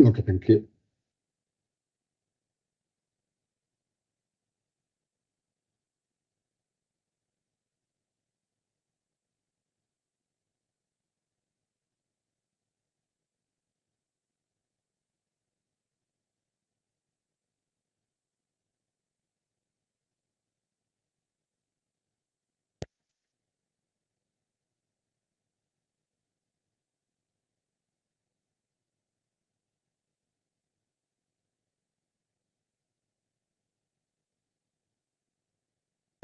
Okay, thank you.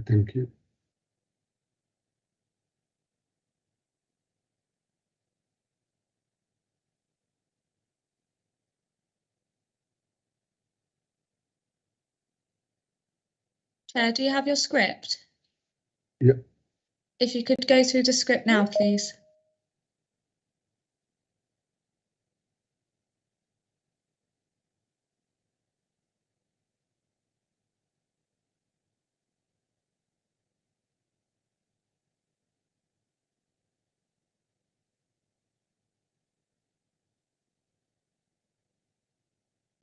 Thank you. Chair, do you have your script? Yeah. If you could go through the script now, please.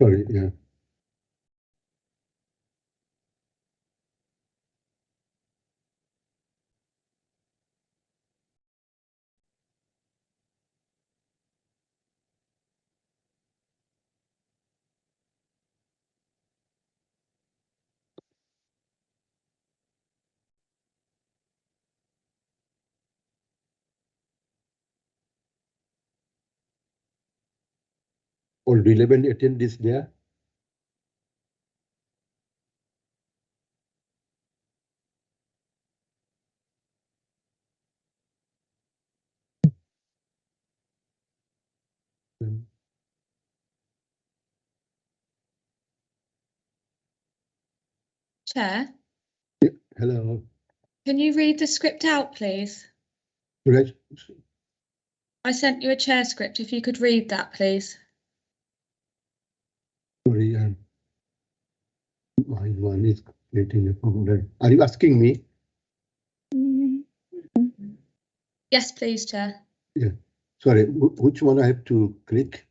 Sorry, yeah. All relevant attendees there. Chair, Yeah. Hello. can you read the script out, please? Right. I sent you a chair script. If you could read that, please. Sorry, my one is creating a problem. Are you asking me? Yes, please, Chair. Yeah. Sorry, which one I have to click?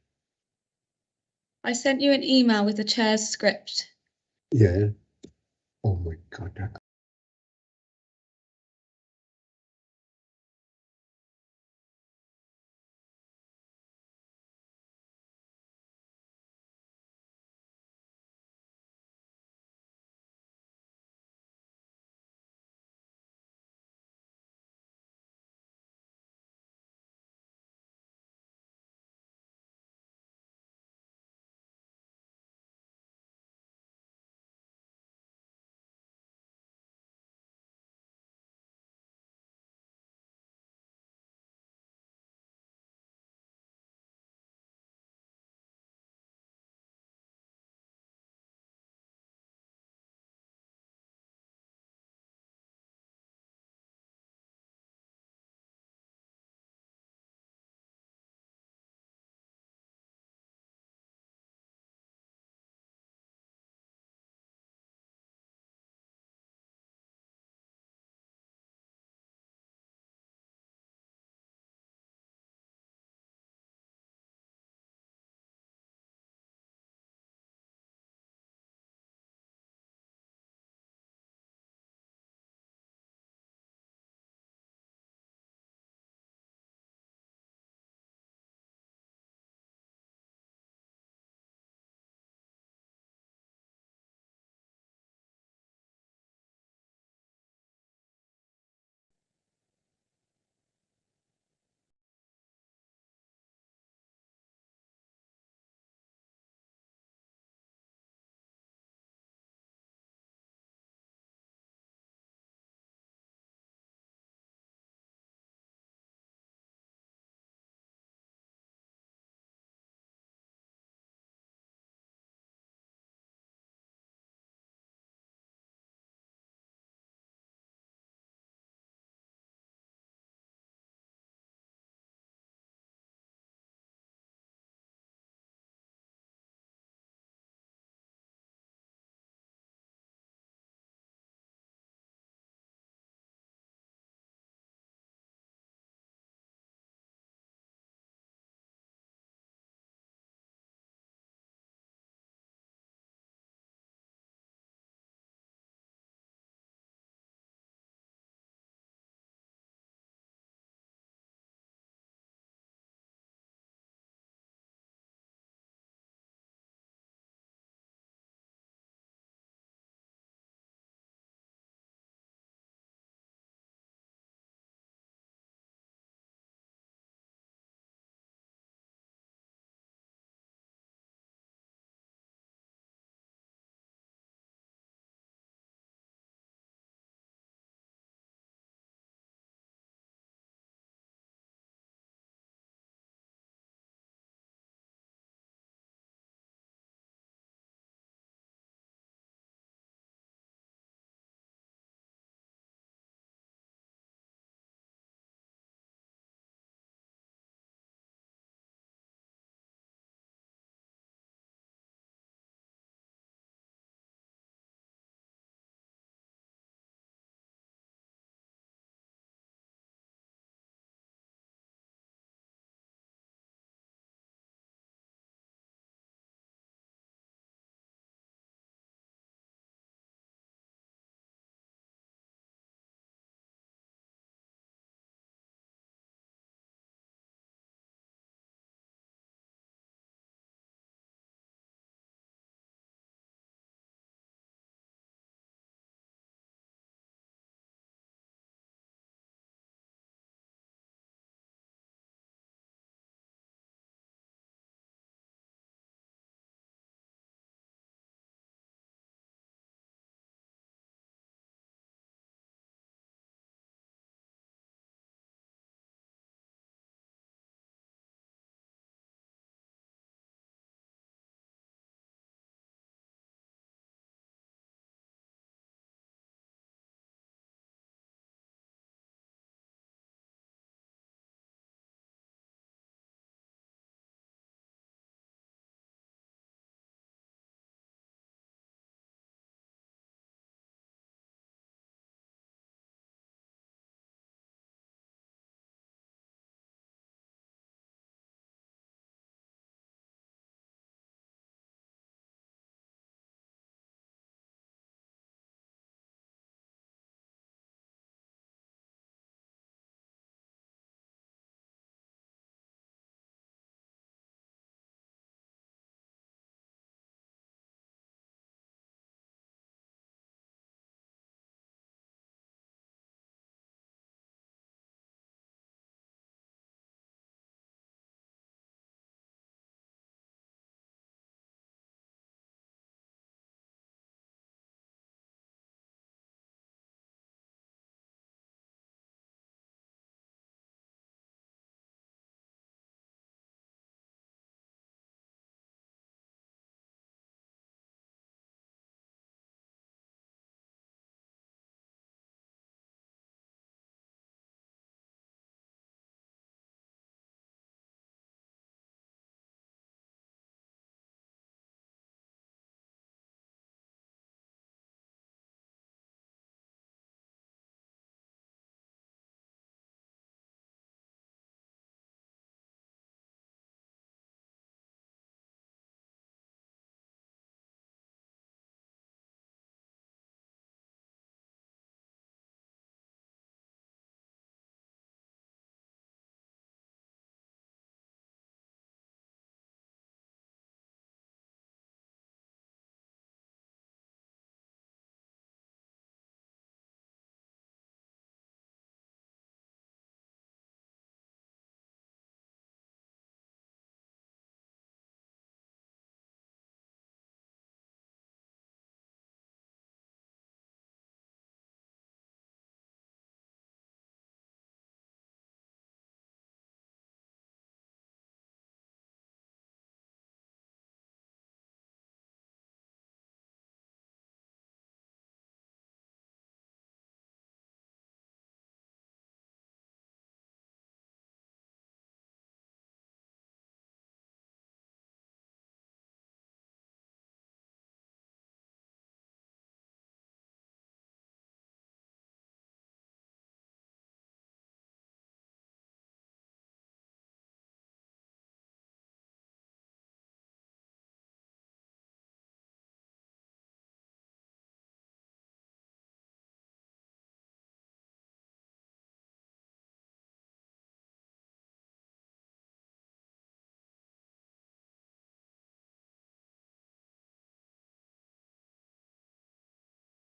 I sent you an email with the chair's script. Yeah. Oh my God.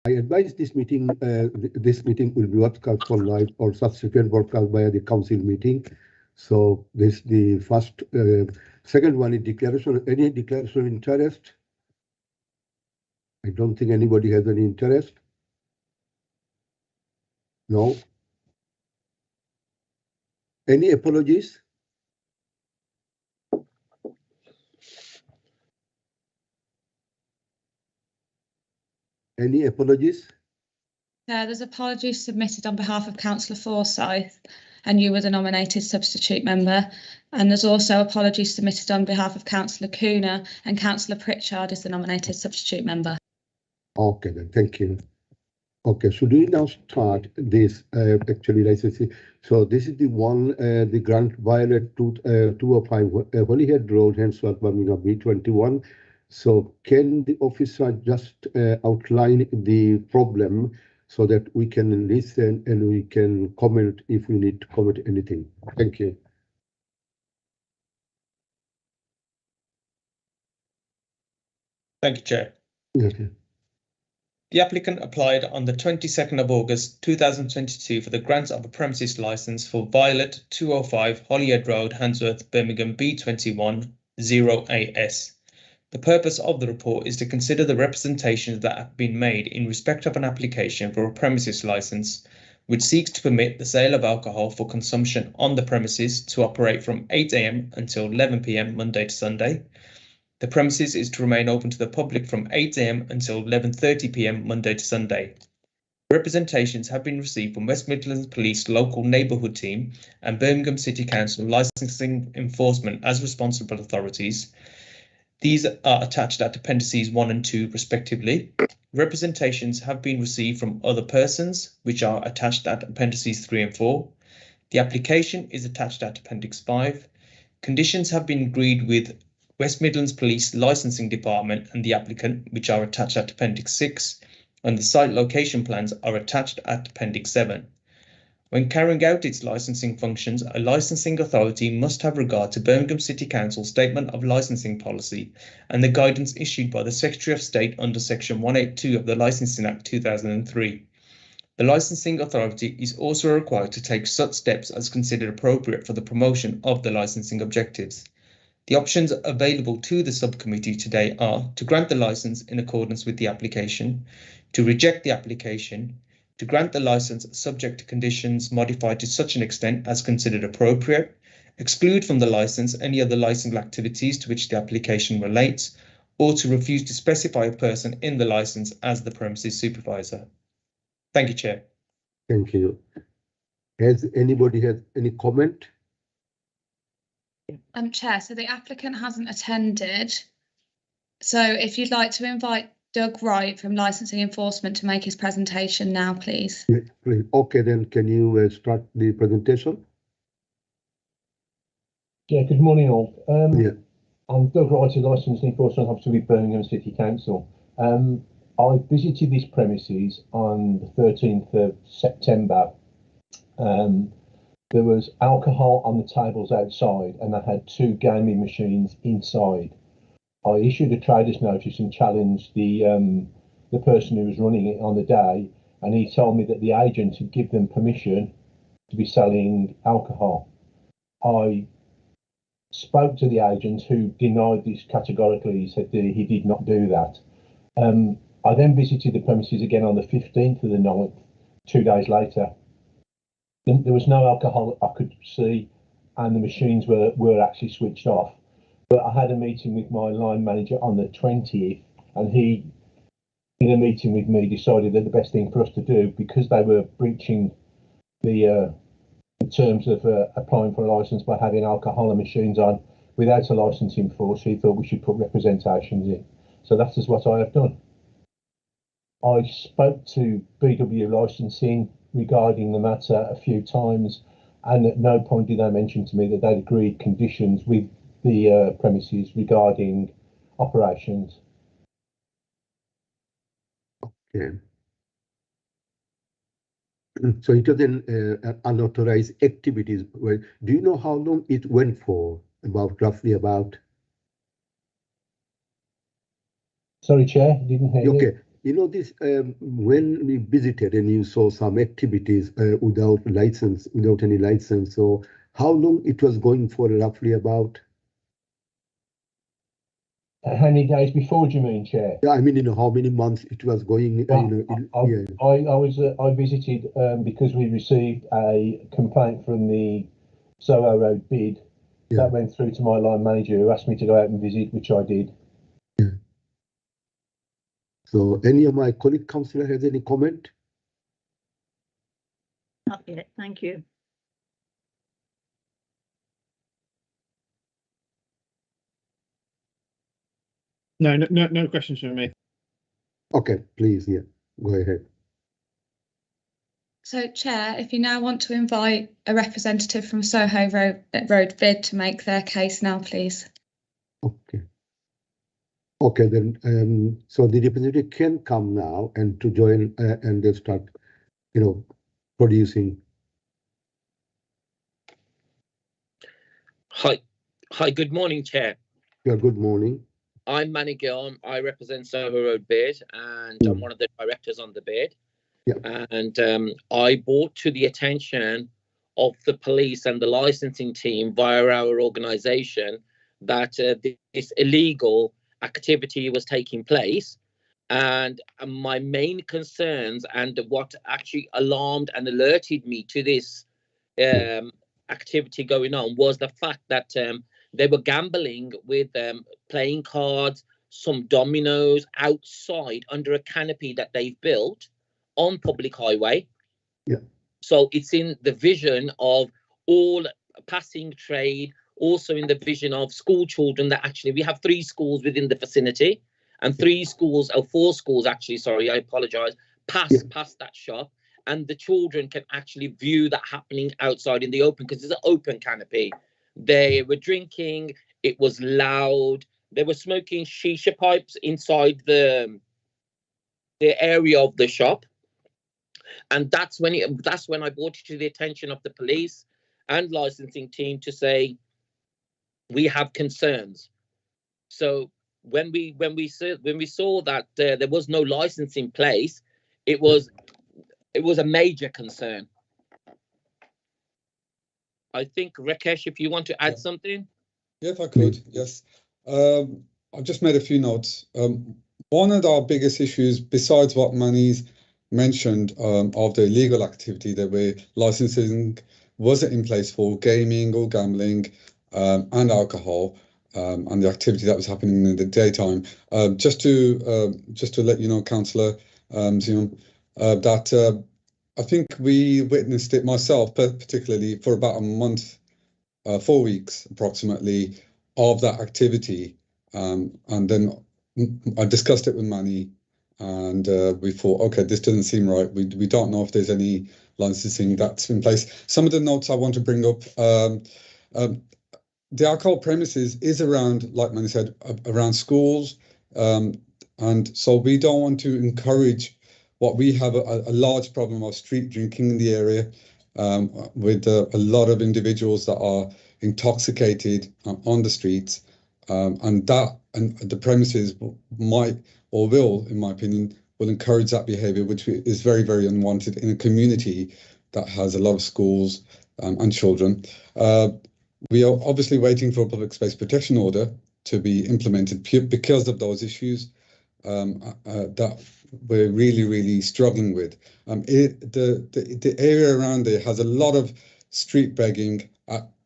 I advise this meeting will be broadcast for live or subsequent broadcast via the council meeting. So this the first. Second one is declaration. Any declaration of interest? I don't think anybody has any interest. No. Any apologies? Any apologies? There's apologies submitted on behalf of Councillor Forsyth, and you were the nominated substitute member. And there's also apologies submitted on behalf of Councillor Cooner, and Councillor Pritchard is the nominated substitute member. Okay, then, thank you. Okay, should we now start this actually licensing? So this is the one, the Grant Violet 205 Holyhead Road, Handsworth, Birmingham, B21. So can the officer just outline the problem so that we can listen and we can comment if we need to comment anything? Thank you. Thank you, Chair. Okay. The applicant applied on the 22nd of August 2022 for the grant of a premises licence for Violet 205 Holyhead Road, Handsworth, Birmingham, B21 0AS. The purpose of the report is to consider the representations that have been made in respect of an application for a premises licence which seeks to permit the sale of alcohol for consumption on the premises to operate from 8 AM until 11 PM Monday to Sunday. The premises is to remain open to the public from 8 AM until 11:30 PM Monday to Sunday. Representations have been received from West Midlands Police Local Neighbourhood Team and Birmingham City Council Licensing Enforcement as responsible authorities. These are attached at appendices 1 and 2 respectively. Representations have been received from other persons, which are attached at appendices 3 and 4. The application is attached at appendix 5. Conditions have been agreed with West Midlands Police Licensing Department and the applicant, which are attached at appendix 6, and the site location plans are attached at appendix 7. When carrying out its licensing functions, a licensing authority must have regard to Birmingham City Council Statement of Licensing Policy and the guidance issued by the Secretary of State under Section 182 of the Licensing Act 2003. The licensing authority is also required to take such steps as considered appropriate for the promotion of the licensing objectives. The options available to the subcommittee today are to grant the licence in accordance with the application, to reject the application, to grant the licence subject to conditions modified to such an extent as considered appropriate, exclude from the licence any other licensable activities to which the application relates, or to refuse to specify a person in the licence as the premises supervisor. Thank you, Chair. Thank you. Has anybody had any comment? Chair, so the applicant hasn't attended. So if you'd like to invite Doug Wright from Licensing Enforcement to make his presentation now, please. Yeah, please. Okay, then can you start the presentation? Yeah, good morning all. Yeah. I'm Doug Wright, Licensing Enforcement Officer with Birmingham City Council. I visited this premises on the 13th of September. There was alcohol on the tables outside and I had 2 gaming machines inside. I issued a trader's notice and challenged the person who was running it on the day, and he told me that the agent had given them permission to be selling alcohol. I spoke to the agent who denied this categorically. He said that he did not do that. I then visited the premises again on the 15th of the 9th, 2 days later. There was no alcohol I could see and the machines were actually switched off. But I had a meeting with my line manager on the 20th, and he, in a meeting with me, decided that the best thing for us to do, because they were breaching the terms of applying for a licence by having alcohol and machines on without a licence in force, he thought we should put representations in. So that is what I have done. I spoke to BW Licensing regarding the matter a few times, and at no point did they mention to me that they'd agreed conditions with the premises regarding operations. Okay. So it was an unauthorized activities. Well, do you know how long it went for? Roughly about. Sorry, Chair, didn't hear you. Okay. you know, this when we visited and you saw some activities without any license. So how long it was going for, roughly about? How many days before do you mean, Chair? Yeah, I mean, you know, how many months it was going? Well, Yeah. I visited because we received a complaint from the Soho Road bid. Yeah. That went through to my line manager, who asked me to go out and visit, which I did. Yeah. So any of my colleague councillor has any comment? Not yet, thank you. No questions from me. Okay, please, yeah, go ahead. So, Chair, if you now want to invite a representative from Soho Road bid to make their case now, please. Okay. Okay, then, so the representative can come now and to join and they start, you know, producing. Hi, good morning, Chair. Yeah, good morning. I'm Manny Gilm. I represent Soho Road Bid, and I'm one of the directors on the bid. Yeah. And I brought to the attention of the police and the licensing team via our organisation that this illegal activity was taking place. And my main concerns and what actually alarmed and alerted me to this activity going on was the fact that they were gambling with playing cards, some dominoes outside under a canopy that they've built on public highway. Yeah. So it's in the vision of all passing trade, also in the vision of school children that actually we have 3 schools within the vicinity and 4 schools actually, sorry, I apologize, past that shop. And the children can actually view that happening outside in the open because it's an open canopy. They were drinking, it was loud, they were smoking shisha pipes inside the area of the shop. And that's when I brought it to the attention of the police and licensing team to say, we have concerns. So when we saw that there was no license in place, it was a major concern. I think, Rakesh, if you want to add something. Yeah, if I could, yes. I've just made a few notes. One of our biggest issues, besides what Manny's mentioned, of the illegal activity that we're licensing wasn't in place for gaming or gambling and alcohol, and the activity that was happening in the daytime. Just to let you know, Councillor Zion, that I think we witnessed it myself, particularly for about a month, 4 weeks approximately, of that activity. And then I discussed it with Manny, and we thought, okay, this doesn't seem right. We don't know if there's any licensing that's in place. Some of the notes I want to bring up, the alcohol premises is around, like Manny said, around schools. And so we don't want to encourage what we have a large problem of street drinking in the area, with a lot of individuals that are intoxicated on the streets, and the premises might or will, in my opinion, will encourage that behaviour, which is very, very unwanted in a community that has a lot of schools and children. We are obviously waiting for a public space protection order to be implemented because of those issues that we're really, really struggling with. The area around there has a lot of street begging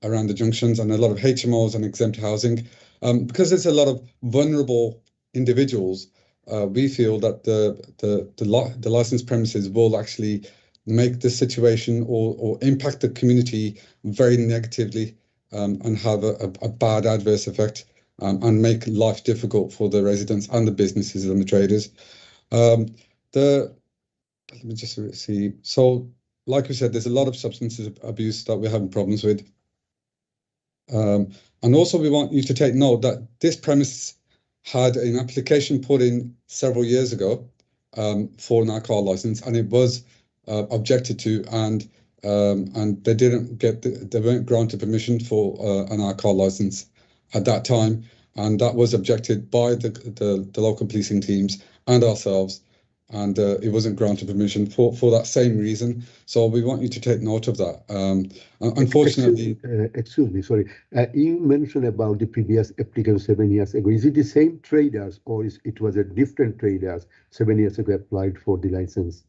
around the junctions and a lot of HMOs and exempt housing. Because there's a lot of vulnerable individuals, we feel that the licensed premises will actually make the situation or impact the community very negatively, and have a bad adverse effect, and make life difficult for the residents and the businesses and the traders. Let me just see. So, like we said, there's a lot of substance abuse that we're having problems with. And also we want you to take note that this premise had an application put in several years ago for an alcohol license, and it was objected to, and they weren't granted permission for an alcohol license at that time, and that was objected by the local policing teams and ourselves. and it wasn't granted permission for that same reason. So we want you to take note of that. Unfortunately, excuse me, sorry. You mentioned about the previous applicant 7 years ago. Is it the same traders, or it was a different traders 7 years ago applied for the license?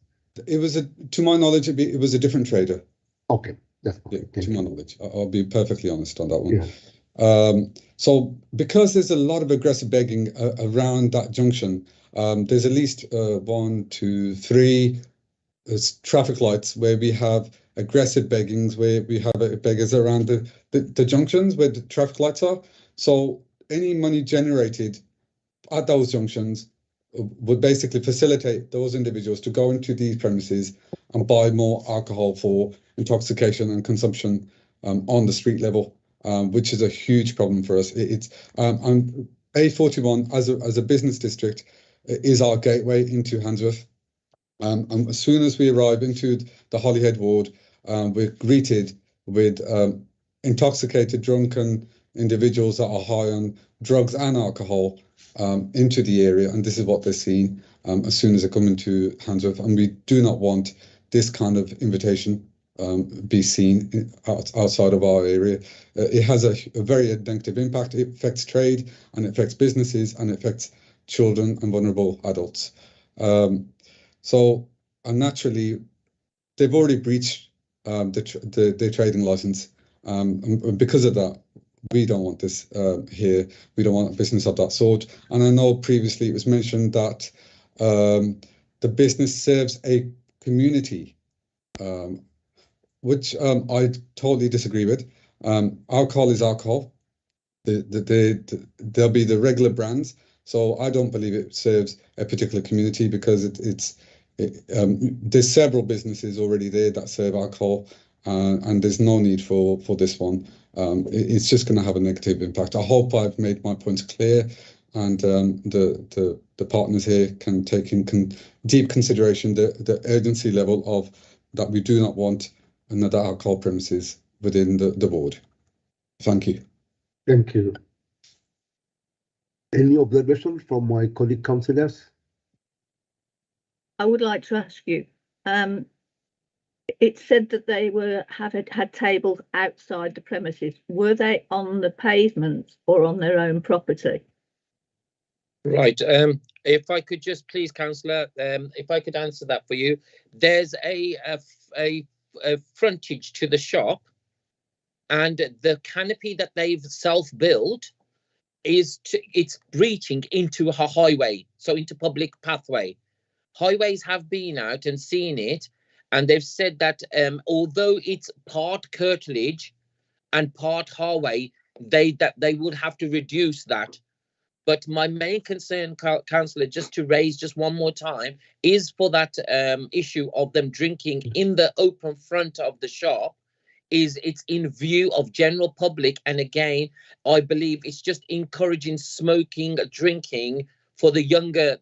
it was to my knowledge, it was a different trader. Okay, that's Yeah, fine. to my knowledge, I'll be perfectly honest on that one. Yeah. So because there's a lot of aggressive begging around that junction, there's at least 1, 2, 3 traffic lights where we have aggressive beggings, where we have beggars around the junctions where the traffic lights are. So any money generated at those junctions would basically facilitate those individuals to go into these premises and buy more alcohol for intoxication and consumption on the street level, which is a huge problem for us. It's A41 as a business district is our gateway into Handsworth. And as soon as we arrive into the Holyhead ward, we're greeted with intoxicated, drunken individuals that are high on drugs and alcohol into the area, and this is what they're seeing as soon as they come into Handsworth. And we do not want this kind of invitation be seen outside of our area. It has a very negative impact. It affects trade, and it affects businesses, and it affects children and vulnerable adults. So, and naturally, they've already breached the trading license, and because of that, we don't want this here. We don't want a business of that sort. And I know previously it was mentioned that the business serves a community, which I totally disagree with. Alcohol is alcohol. There'll be the regular brands. So I don't believe it serves a particular community, because there's several businesses already there that serve alcohol, and there's no need for this one. It's just going to have a negative impact. I hope I've made my points clear, and the partners here can take in deep consideration the urgency level of that. We do not want another alcohol premises within the ward. Thank you. Thank you. Any observations from my colleague councillors? I would like to ask you, it said that they had tables outside the premises. Were they on the pavement or on their own property? Right. If I could just please, councillor, if I could answer that for you. There's a frontage to the shop, and the canopy that they've self-built it's reaching into a highway, so into public pathway. Highways have been out and seen it, and they've said that although it's part curtilage and part highway, they would have to reduce that. But my main concern, councillor, just to raise just one more time, is for that issue of them drinking in the open front of the shop. It's in view of general public, and again, I believe it's just encouraging smoking, drinking for the younger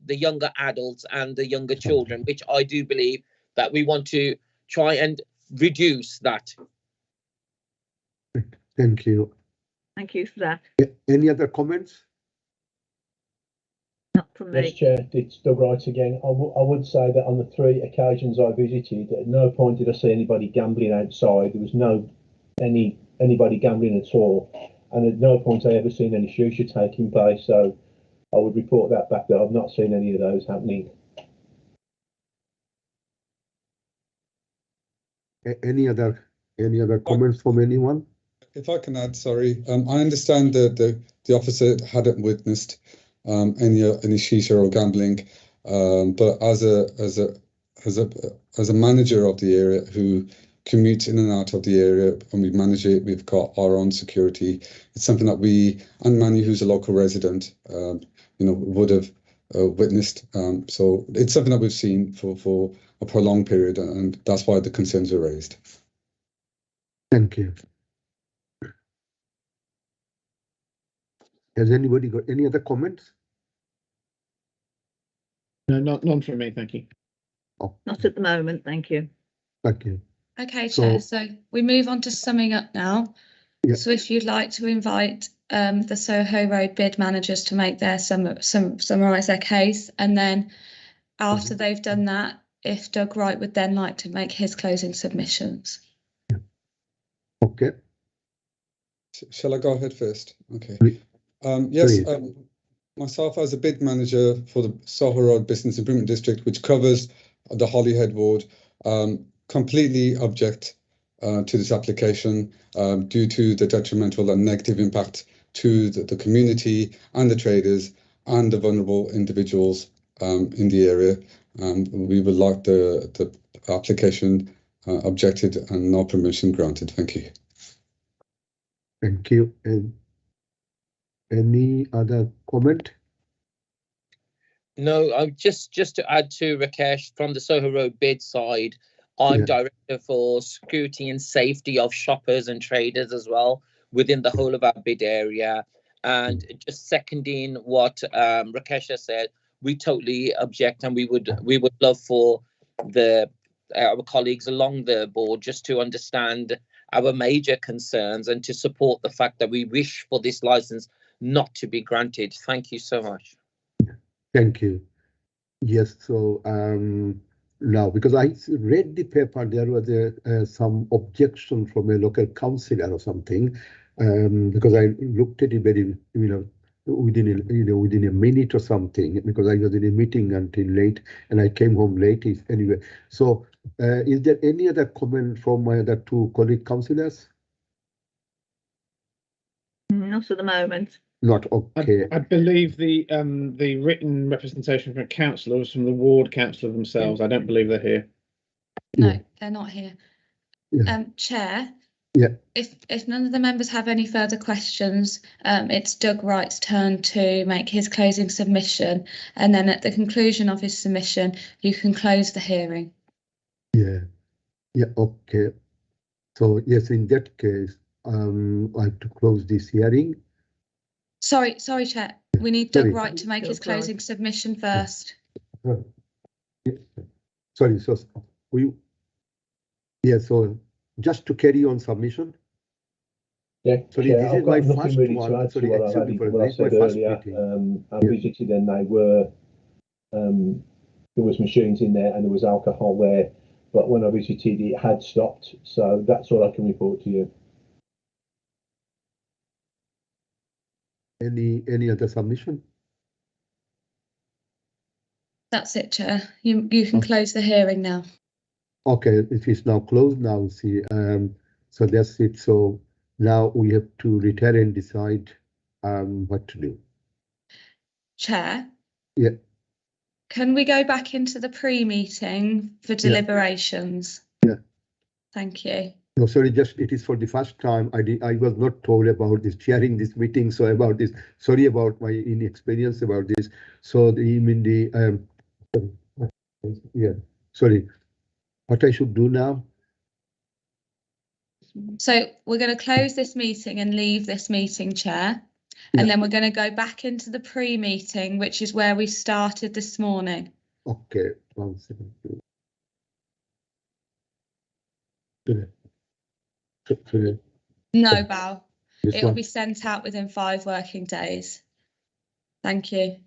adults and the younger children, which I do believe that we want to try and reduce that. Thank you. Thank you for that. Any other comments? Not from me. Yes, Chair, it's Doug Wright again. I would say that on the 3 occasions I visited, at no point did I see anybody gambling outside. There was anybody gambling at all, and at no point I ever seen any shisha taking place. So I would report that back, that I've not seen any of those happening. Any other comments from anyone? If I can add, sorry, I understand that the officer hadn't witnessed any shisha or gambling, but as a manager of the area who commutes in and out of the area, and we manage it, we've got our own security. It's something that we, and Manny, who's a local resident, would have witnessed. So it's something that we've seen for a prolonged period, and that's why the concerns are raised. Thank you. Has anybody got any other comments? No, none from me, thank you. Oh, Not at the moment, thank you. thank you. Okay, Chair, so we move on to summing up now. Yeah. So if you'd like to invite the Soho Road bid managers to make their summarise their case, and then after they've done that, if Doug Wright would then like to make his closing submissions. Okay. Shall I go ahead first? Okay. Please. Yes, Please. myself as a bid manager for the Soho Road Business Improvement District, which covers the Holyhead Ward, completely object to this application due to the detrimental and negative impact to the community and the traders and the vulnerable individuals in the area. We would like the application objected and no permission granted. Thank you. Thank you. And any other comment? No, just to add to Rakesh, from the Soho Road bid side, I'm Yeah. director for security and safety of shoppers and traders as well within the whole of our bid area. And just seconding what Rakesh has said, we totally object, and we would love for our colleagues along the board just to understand our major concerns and to support the fact that we wish for this license not to be granted. Thank you so much. Thank you. Yes, so now, because I read the paper, there was some objection from a local councillor or something, because I looked at it very, within a minute or something, because I was in a meeting until late and I came home late anyway. So is there any other comment from my other two colleague councillors? Not at the moment. Not okay. I believe the written representation from councillor was from the ward councillor themselves. I don't believe they're here. No, Yeah. they're not here. Yeah. Chair. Yeah. If none of the members have any further questions, it's Doug Wright's turn to make his closing submission, and then at the conclusion of his submission, you can close the hearing. Yeah. Yeah. Okay. So yes, in that case, I have to close this hearing. Sorry, Chair. We need Sorry. Doug Wright to make his Doug Wright. closing submission first. Sorry. So so just to carry on submission. Yeah, Sorry, Chair, this I've is my got nothing first really one. to add Sorry, to what excuse me for what I this is my said first earlier. meeting. I Yeah. visited and they were, there was machines in there and there was alcohol there, but when I visited it had stopped. So that's all I can report to you. Any other submission? That's it, Chair. You can close the hearing now. Okay, it is now closed now. See, so that's it. So now we have to return and decide what to do. Chair. Yeah. Can we go back into the pre-meeting for deliberations? Yeah. Thank you. No, sorry, just it is for the first time. I was not told about this chairing this meeting. So about this, sorry about my inexperience about this. So sorry, what I should do now? So we're going to close this meeting and leave this meeting, Chair. Yeah. And then we're going to go back into the pre-meeting, which is where we started this morning. Okay, 1 second. No, Bao. This It will one. be sent out within 5 working days. Thank you.